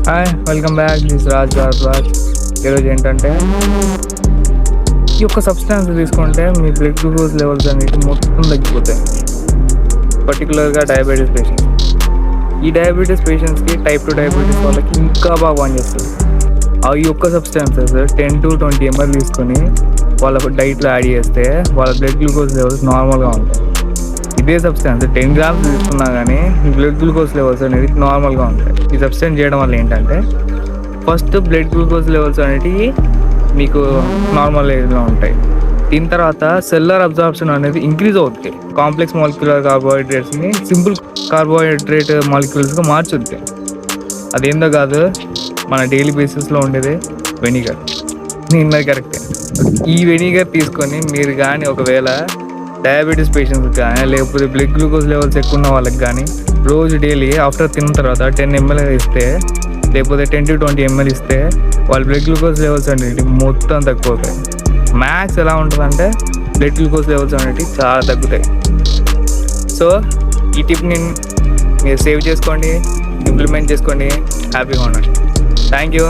Hi, welcome back. This Raj Bharadwaj. ఈరోజు ఏంటంటే ఈ యొక్క సబ్స్టాన్స్ తీసుకుంటే మీ బ్లడ్ గ్లూకోజ్ లెవెల్స్ అనేవి మొత్తం తగ్గిపోతాయి. పర్టికులర్గా డయాబెటీస్ పేషెంట్స్. ఈ డయాబెటీస్ పేషెంట్స్కి టైప్ 2 డయాబెటీస్ వాళ్ళకి ఇంకా బాగా పనిచేస్తుంది. ఈ యొక్క సబ్స్టాన్సెస్ 10 to 20 ml తీసుకొని వాళ్ళ డైట్లో యాడ్ చేస్తే వాళ్ళ బ్లడ్ గ్లూకోజ్ లెవెల్స్ నార్మల్గా ఉంటాయి. ఇదే సబ్స్టాన్స్ 10 grams తీసుకున్నా కానీ మీ బ్లడ్ గ్లూకోజ్ లెవెల్స్ అనేవి నార్మల్గా ఉంటాయి. ఈ సబ్స్టాన్స్ చేయడం వల్ల ఏంటంటే ఫస్ట్ బ్లడ్ గ్లూకోజ్ లెవెల్స్ అనేవి మీకు నార్మల్ ఏజ్లో ఉంటాయి. దీని తర్వాత సెల్యులర్ అబ్జార్ప్షన్ అనేది ఇంక్రీజ్ అవుతుంది. కాంప్లెక్స్ మాలిక్యులర్ కార్బోహైడ్రేట్స్ని సింపుల్ కార్బోహైడ్రేట్ మాలిక్యూల్స్గా మార్చుద్ది. అదేందో కాదు, మన డైలీ బేసిస్లో ఉండేది వెనిగర్. నిన్నది కరెక్టే. ఈ వెనిగర్ తీసుకొని మీరు కానీ ఒకవేళ డయాబెటీస్ పేషెంట్స్కి కానీ లేకపోతే బ్లడ్ గ్లూకోజ్ లెవెల్స్ ఎక్కువ ఉన్న వాళ్ళకి కానీ రోజు డైలీ ఆఫ్టర్ తిన్న తర్వాత 10 ml ఇస్తే, లేకపోతే 10 to 20 ml ఇస్తే వాళ్ళ బ్లడ్ గ్లూకోజ్ లెవెల్స్ అనేవి మొత్తం తగ్గిపోతాయి. మ్యాక్స్ ఎలా ఉంటుందంటే బ్లడ్ గ్లూకోజ్ లెవెల్స్ అనేవి చాలా తగ్గుతాయి. సో ఈ టిప్ని మీరు సేవ్ చేసుకోండి, ఇంప్లిమెంట్ చేసుకోండి, హ్యాపీగా ఉండండి. Thank you.